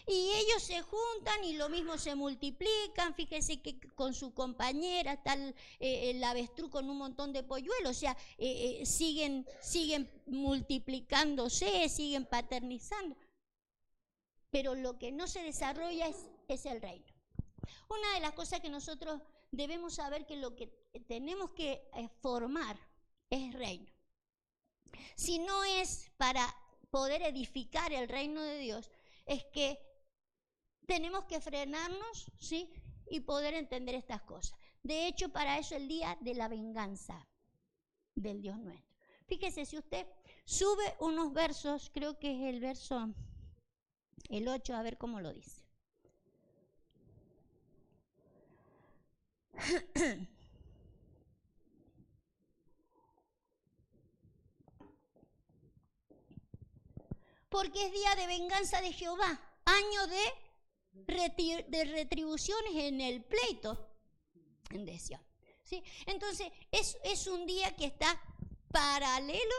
S1: Y ellos se juntan y lo mismo se multiplican. Fíjese que con su compañera está el avestruz con un montón de polluelos. O sea, siguen multiplicándose, siguen paternizando. Pero lo que no se desarrolla es el reino. Una de las cosas que nosotros debemos saber que lo que tenemos que formar es reino. Si no es para poder edificar el reino de Dios, es que tenemos que frenarnos, ¿sí? Y poder entender estas cosas. De hecho, para eso el día de la venganza del Dios nuestro. Fíjese, si usted sube unos versos, creo que es el 8, a ver cómo lo dice. Porque es día de venganza de Jehová, año de retribuciones en el pleito de Sión. ¿Sí? Entonces, es un día que está paralelo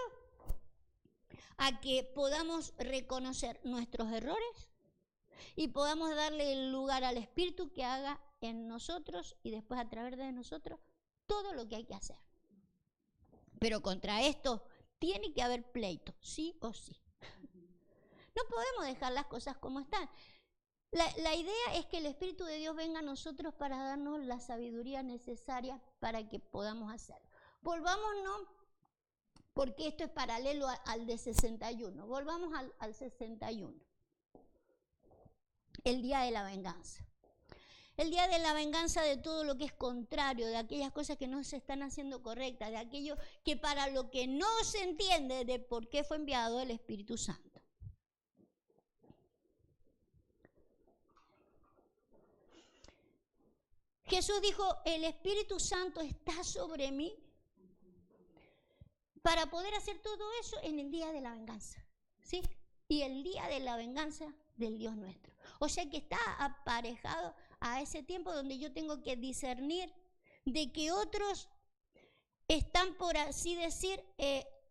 S1: a que podamos reconocer nuestros errores y podamos darle el lugar al Espíritu que haga en nosotros y después a través de nosotros todo lo que hay que hacer. Pero contra esto tiene que haber pleito, sí o sí. No podemos dejar las cosas como están. La idea es que el Espíritu de Dios venga a nosotros para darnos la sabiduría necesaria para que podamos hacerlo. Volvámonos, porque esto es paralelo al de 61. Volvamos al 61. El día de la venganza. El día de la venganza de todo lo que es contrario, de aquellas cosas que no se están haciendo correctas, de aquello que para lo que no se entiende de por qué fue enviado el Espíritu Santo. Jesús dijo, el Espíritu Santo está sobre mí para poder hacer todo eso en el día de la venganza, ¿sí? Y el día de la venganza del Dios nuestro. O sea que está aparejado a ese tiempo donde yo tengo que discernir de que otros están, por así decir,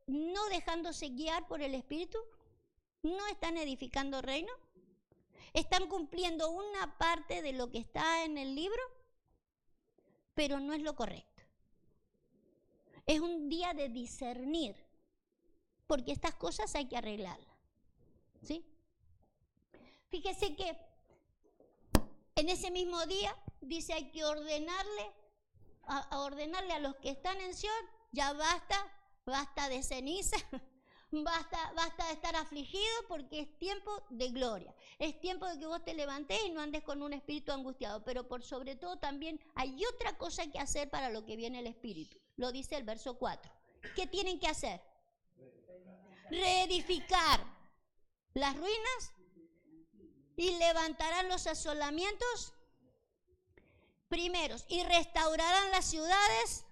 S1: no dejándose guiar por el Espíritu, no están edificando reino, están cumpliendo una parte de lo que está en el libro, pero no es lo correcto. Es un día de discernir, porque estas cosas hay que arreglarlas, ¿sí? Fíjese que en ese mismo día dice hay que ordenarle a los que están en Sion, ya basta de ceniza, basta de estar afligido, porque es tiempo de gloria. Es tiempo de que vos te levantes y no andes con un espíritu angustiado. Pero por sobre todo también hay otra cosa que hacer para lo que viene el Espíritu. Lo dice el verso 4. ¿Qué tienen que hacer? Reedificar las ruinas y levantarán los asolamientos primeros y restaurarán las ciudades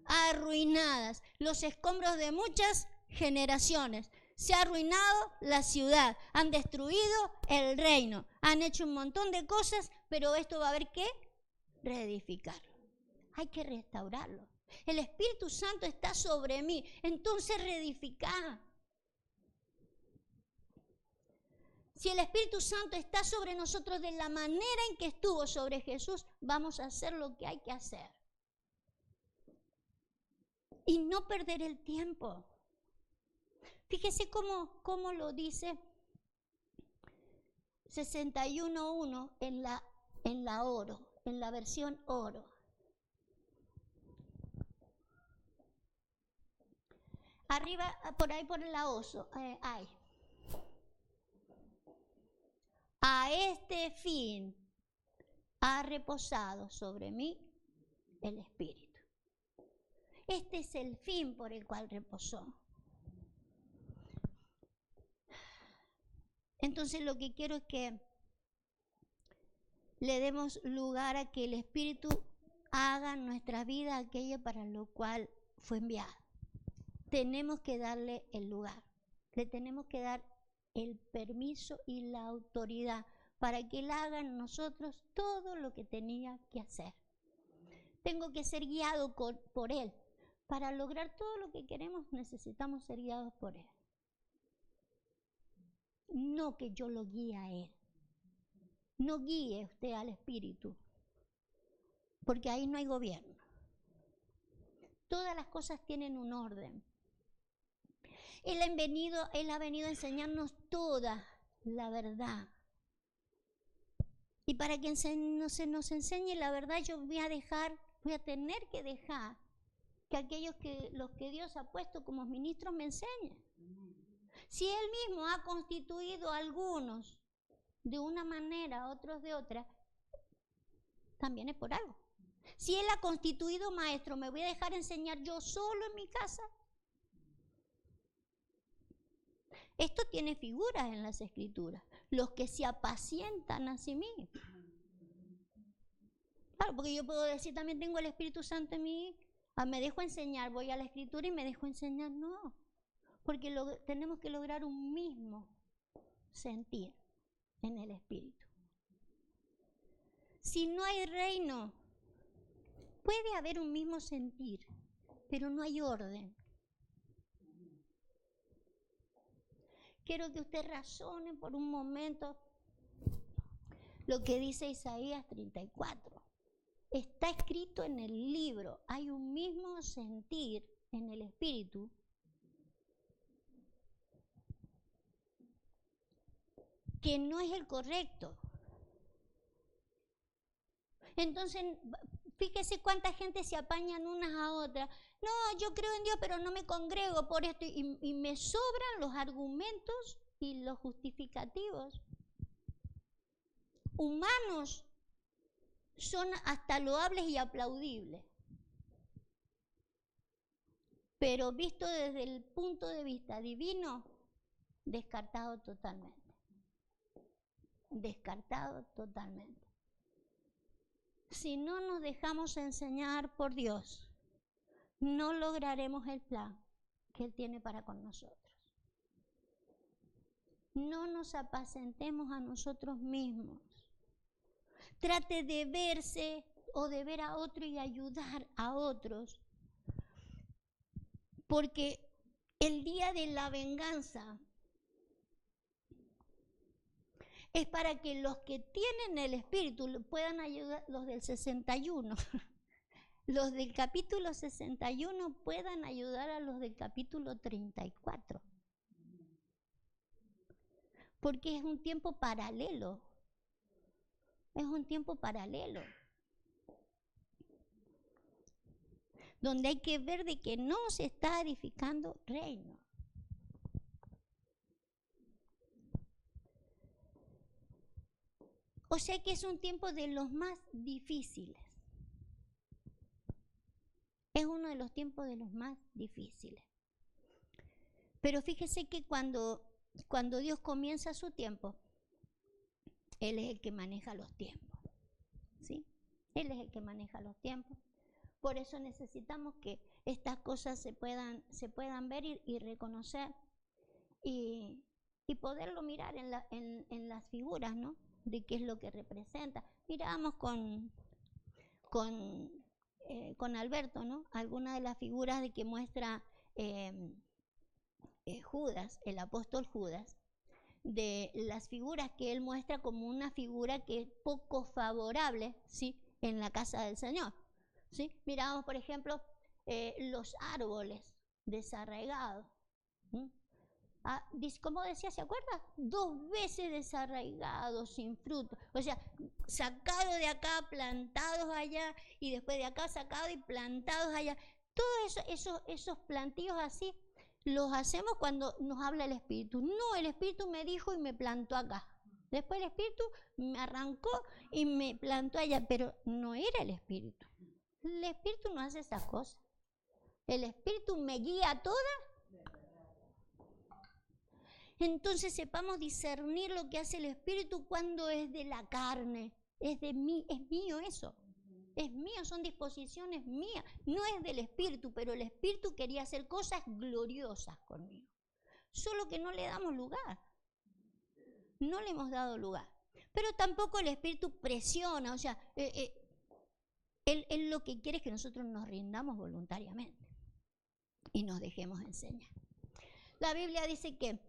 S1: arruinadas, los escombros de muchas generaciones. Se ha arruinado la ciudad, han destruido el reino, han hecho un montón de cosas, pero esto va a haber que reedificarlo. Hay que restaurarlo. El Espíritu Santo está sobre mí, entonces reedificar. Si el Espíritu Santo está sobre nosotros de la manera en que estuvo sobre Jesús, vamos a hacer lo que hay que hacer. Y no perder el tiempo. Fíjese cómo lo dice 61.1 en la oro, en la versión oro. Arriba, por ahí por el oso, hay. A este fin ha reposado sobre mí el Espíritu. Este es el fin por el cual reposó. Entonces lo que quiero es que le demos lugar a que el Espíritu haga en nuestra vida aquello para lo cual fue enviado. Tenemos que darle el lugar, le tenemos que dar el permiso y la autoridad para que Él haga en nosotros todo lo que tenía que hacer. Tengo que ser guiado por Él. Para lograr todo lo que queremos necesitamos ser guiados por Él. No que yo lo guíe a Él. No guíe usted al Espíritu, porque ahí no hay gobierno. Todas las cosas tienen un orden. Él ha venido a enseñarnos toda la verdad. Y para que se nos enseñe la verdad, yo voy a tener que dejar que los que Dios ha puesto como ministros me enseñen. Si Él mismo ha constituido a algunos de una manera, otros de otra, también es por algo. Si Él ha constituido maestro, ¿me voy a dejar enseñar yo solo en mi casa? Esto tiene figuras en las Escrituras. Los que se apacientan a sí mismos. Claro, porque yo puedo decir, también tengo el Espíritu Santo en mí, me dejo enseñar, voy a la Escritura y me dejo enseñar. No, porque tenemos que lograr un mismo sentir en el Espíritu. Si no hay reino, puede haber un mismo sentir, pero no hay orden. Quiero que usted razone por un momento lo que dice Isaías 34. Está escrito en el libro, hay un mismo sentir en el Espíritu. Que no es el correcto. Entonces, fíjese cuánta gente se apañan unas a otras. No, yo creo en Dios, pero no me congrego por esto. Y me sobran los argumentos y los justificativos. Humanos son hasta loables y aplaudibles. Pero visto desde el punto de vista divino, descartado totalmente. Descartado totalmente. Si no nos dejamos enseñar por Dios, no lograremos el plan que Él tiene para con nosotros. No nos apacentemos a nosotros mismos. Trate de verse o de ver a otro y ayudar a otros. Porque el día de la venganza es para que los que tienen el Espíritu puedan ayudar, los del 61, los del capítulo 61 puedan ayudar a los del capítulo 34. Porque es un tiempo paralelo. Es un tiempo paralelo. Donde hay que ver de que no se está edificando reino. O sea que es un tiempo de los más difíciles. Es uno de los tiempos de los más difíciles. Pero fíjese que cuando Dios comienza su tiempo, Él es el que maneja los tiempos. ¿Sí? Él es el que maneja los tiempos. Por eso necesitamos que estas cosas se puedan ver y reconocer y poderlo mirar en las figuras, ¿no? De qué es lo que representa. Mirábamos con Alberto, ¿no? Algunas de las figuras de que muestra Judas, el apóstol Judas, de las figuras que él muestra como una figura que es poco favorable, ¿sí? En la casa del Señor, ¿sí? Mirábamos, por ejemplo, los árboles desarraigados. ¿Cómo decía? ¿Se acuerda? 2 veces desarraigados, sin fruto. O sea, sacados de acá, plantados allá, y después de acá sacados y plantados allá. Todos esos plantíos así los hacemos cuando nos habla el Espíritu. No, el Espíritu me dijo y me plantó acá. Después el Espíritu me arrancó y me plantó allá, pero no era el Espíritu. El Espíritu no hace esas cosas. El Espíritu me guía a toda. Entonces sepamos discernir lo que hace el Espíritu cuando es de la carne es de mí, es mío eso. Es mío, son disposiciones mías. No es del Espíritu, pero el Espíritu quería hacer cosas gloriosas conmigo. Solo que no le damos lugar. No le hemos dado lugar. Pero tampoco el Espíritu presiona, o sea, él lo que quiere es que nosotros nos rindamos voluntariamente y nos dejemos enseñar. La Biblia dice que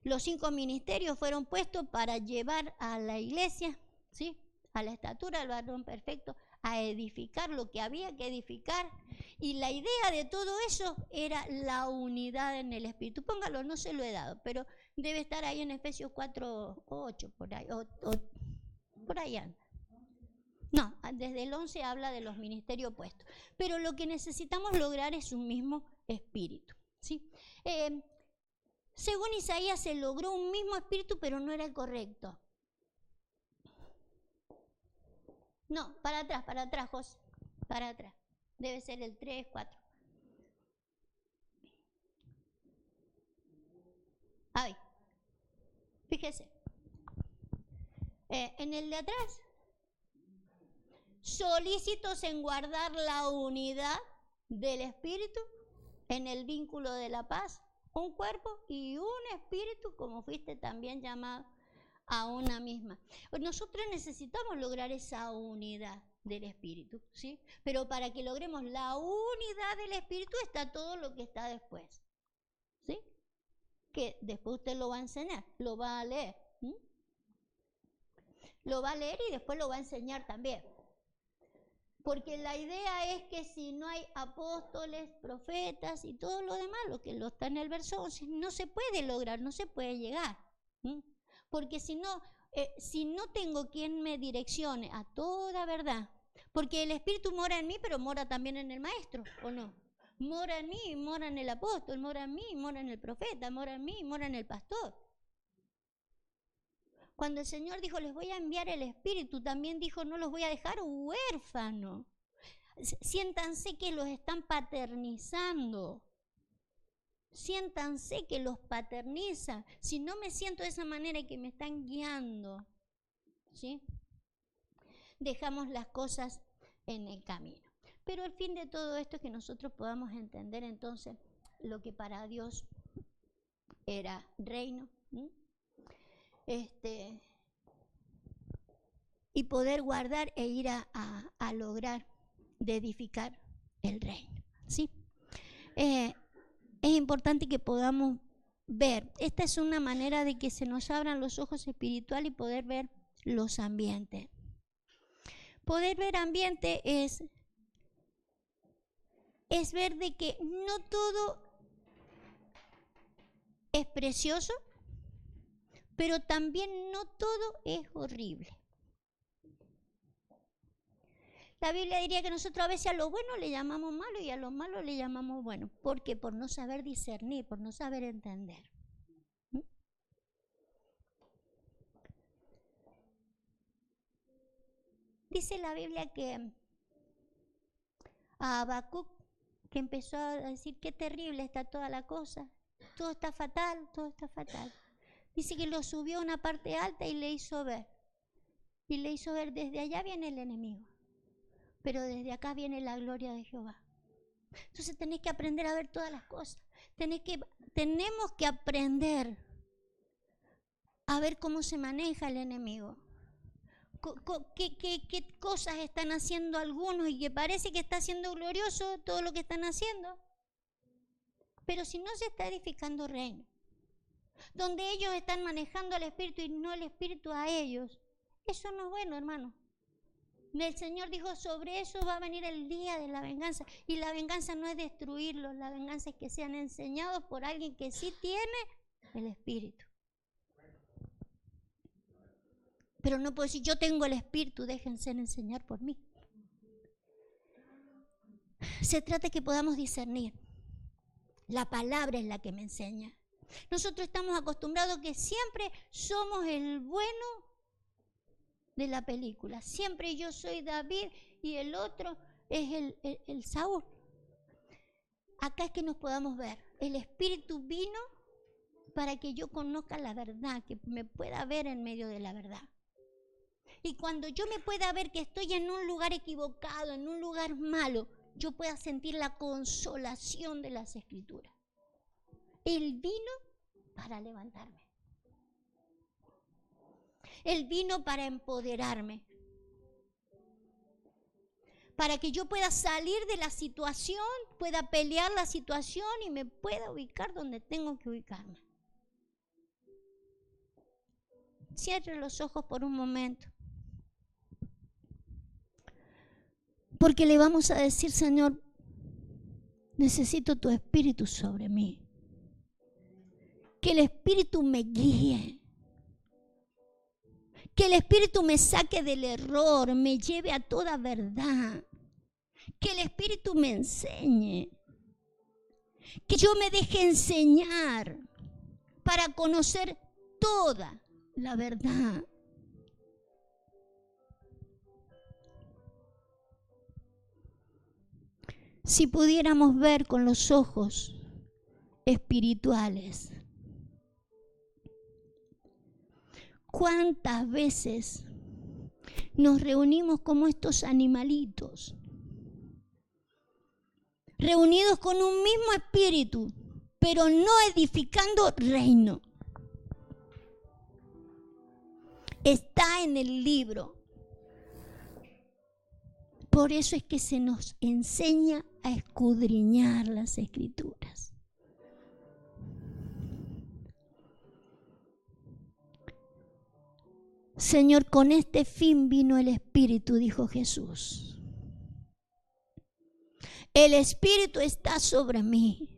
S1: los 5 ministerios fueron puestos para llevar a la iglesia, ¿sí?, a la estatura del varón perfecto, a edificar lo que había que edificar. Y la idea de todo eso era la unidad en el Espíritu. Póngalo, no se lo he dado, pero debe estar ahí en Efesios 4:8, por ahí, por ahí anda. No, desde el 11 habla de los ministerios puestos. Pero lo que necesitamos lograr es un mismo espíritu, ¿sí? Según Isaías se logró un mismo espíritu, pero no era el correcto. No, para atrás, José, para atrás. Debe ser el 3, 4. Ahí, fíjese. En el de atrás, solícitos en guardar la unidad del espíritu en el vínculo de la paz, un cuerpo y un espíritu, como fuiste también llamado a una misma. Nosotros necesitamos lograr esa unidad del espíritu, ¿sí? Pero para que logremos la unidad del espíritu está todo lo que está después, ¿sí? Que después usted lo va a enseñar, lo va a leer, ¿sí? Lo va a leer y después lo va a enseñar también. Porque la idea es que si no hay apóstoles, profetas y todo lo demás, lo que está en el verso 11, no se puede lograr, no se puede llegar. Porque si no tengo quien me direccione a toda verdad, porque el Espíritu mora en mí, pero mora también en el Maestro, ¿o no? Mora en mí, mora en el apóstol, mora en mí, mora en el profeta, mora en mí, mora en el pastor. Cuando el Señor dijo, les voy a enviar el Espíritu, también dijo, no los voy a dejar huérfanos. Siéntanse que los están paternizando. Siéntanse que los paternizan. Si no me siento de esa manera y que me están guiando, ¿sí?, dejamos las cosas en el camino. Pero el fin de todo esto es que nosotros podamos entender entonces lo que para Dios era reino, y poder guardar e ir a lograr de edificar el reino, ¿sí? Es importante que podamos ver. Esta es una manera de que se nos abran los ojos espirituales y poder ver los ambientes. Poder ver ambiente es ver de que no todo es precioso, pero también no todo es horrible. La Biblia diría que nosotros a veces a lo bueno le llamamos malo y a lo malo le llamamos bueno. ¿Por qué? Por no saber discernir, por no saber entender. Dice la Biblia que a Habacuc, que empezó a decir qué terrible está toda la cosa, todo está fatal, todo está fatal. Dice que lo subió a una parte alta y le hizo ver. Y le hizo ver, desde allá viene el enemigo, pero desde acá viene la gloria de Jehová. Entonces tenés que aprender a ver todas las cosas. Tenemos que aprender a ver cómo se maneja el enemigo. ¿Qué cosas están haciendo algunos y que parece que está siendo glorioso todo lo que están haciendo? Pero si no se está edificando reino, donde ellos están manejando al Espíritu y no el Espíritu a ellos, eso no es bueno, hermano. El Señor dijo, sobre eso va a venir el día de la venganza. Y la venganza no es destruirlos, la venganza es que sean enseñados por alguien que sí tiene el Espíritu. Pero no puedo decir, yo tengo el Espíritu, déjense enseñar por mí. Se trata de que podamos discernir. La palabra es la que me enseña. Nosotros estamos acostumbrados que siempre somos el bueno de la película. Siempre yo soy David y el otro es el Saúl. Acá es que nos podamos ver. El Espíritu vino para que yo conozca la verdad, que me pueda ver en medio de la verdad. Y cuando yo me pueda ver que estoy en un lugar equivocado, en un lugar malo, yo pueda sentir la consolación de las Escrituras. Él vino para levantarme. Él vino para empoderarme. Para que yo pueda salir de la situación, pueda pelear la situación y me pueda ubicar donde tengo que ubicarme. Cierre los ojos por un momento. Porque le vamos a decir, Señor, necesito tu Espíritu sobre mí. Que el Espíritu me guíe. Que el Espíritu me saque del error, me lleve a toda verdad. Que el Espíritu me enseñe. Que yo me deje enseñar para conocer toda la verdad. Si pudiéramos ver con los ojos espirituales, ¿cuántas veces nos reunimos como estos animalitos? Reunidos con un mismo espíritu, pero no edificando reino. Está en el libro. Por eso es que se nos enseña a escudriñar las Escrituras. Señor, con este fin vino el Espíritu, dijo Jesús. El Espíritu está sobre mí.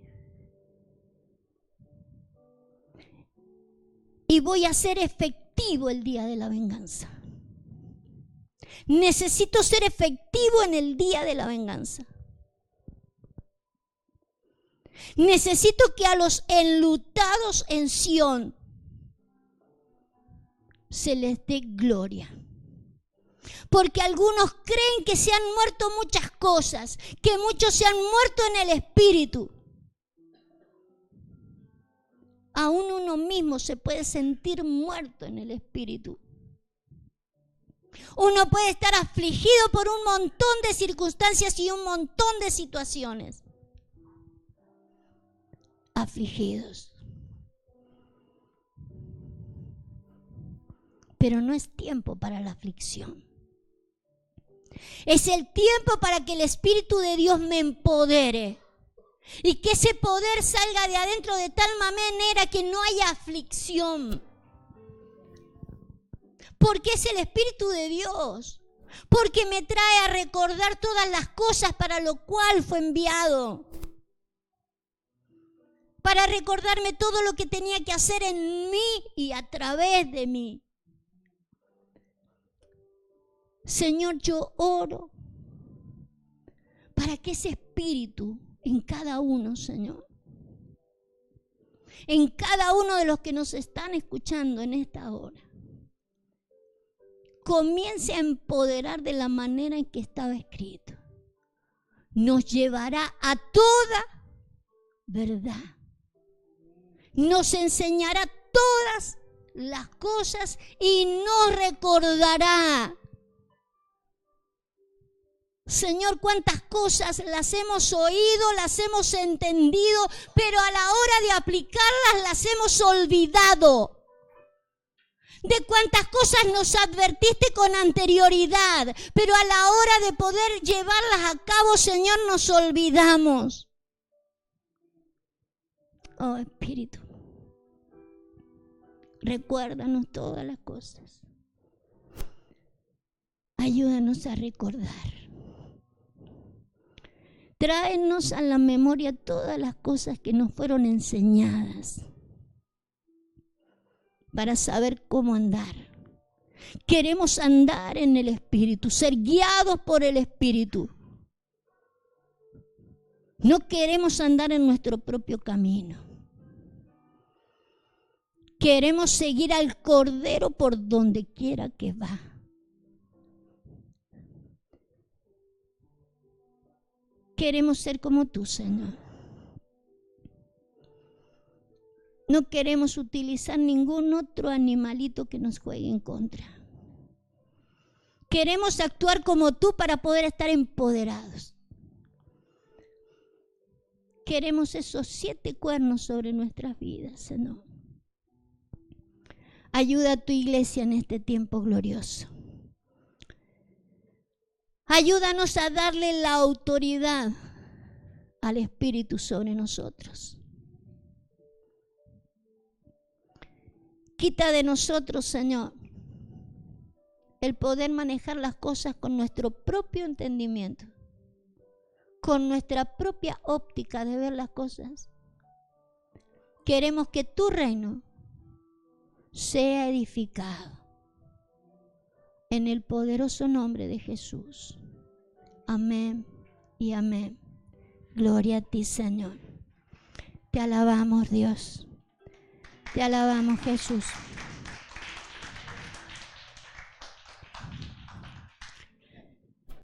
S1: Y voy a ser efectivo el día de la venganza. Necesito ser efectivo en el día de la venganza. Necesito que a los enlutados en Sión se les dé gloria. Porque algunos creen que se han muerto muchas cosas, que muchos se han muerto en el espíritu. Aún uno mismo se puede sentir muerto en el espíritu. Uno puede estar afligido por un montón de circunstancias y un montón de situaciones. Afligidos. Pero no es tiempo para la aflicción. Es el tiempo para que el Espíritu de Dios me empodere. Y que ese poder salga de adentro de tal manera que no haya aflicción. Porque es el Espíritu de Dios. Porque me trae a recordar todas las cosas para lo cual fue enviado. Para recordarme todo lo que tenía que hacer en mí y a través de mí. Señor, yo oro para que ese Espíritu en cada uno, Señor, en cada uno de los que nos están escuchando en esta hora, comience a empoderar de la manera en que estaba escrito. Nos llevará a toda verdad. Nos enseñará todas las cosas y nos recordará. Señor, cuántas cosas las hemos oído, las hemos entendido, pero a la hora de aplicarlas las hemos olvidado. De cuántas cosas nos advertiste con anterioridad, pero a la hora de poder llevarlas a cabo, Señor, nos olvidamos. Oh Espíritu, recuérdanos todas las cosas. Ayúdanos a recordar. Tráenos a la memoria todas las cosas que nos fueron enseñadas para saber cómo andar. Queremos andar en el Espíritu, ser guiados por el Espíritu. No queremos andar en nuestro propio camino. Queremos seguir al Cordero por donde quiera que va. Queremos ser como tú, Señor. No queremos utilizar ningún otro animalito que nos juegue en contra. Queremos actuar como tú para poder estar empoderados. Queremos esos 7 cuernos sobre nuestras vidas, Señor. Ayuda a tu iglesia en este tiempo glorioso. Ayúdanos a darle la autoridad al Espíritu sobre nosotros. Quita de nosotros, Señor, el poder manejar las cosas con nuestro propio entendimiento, con nuestra propia óptica de ver las cosas. Queremos que tu reino sea edificado en el poderoso nombre de Jesús. Amén y amén. Gloria a ti, Señor. Te alabamos, Dios. Te alabamos, Jesús.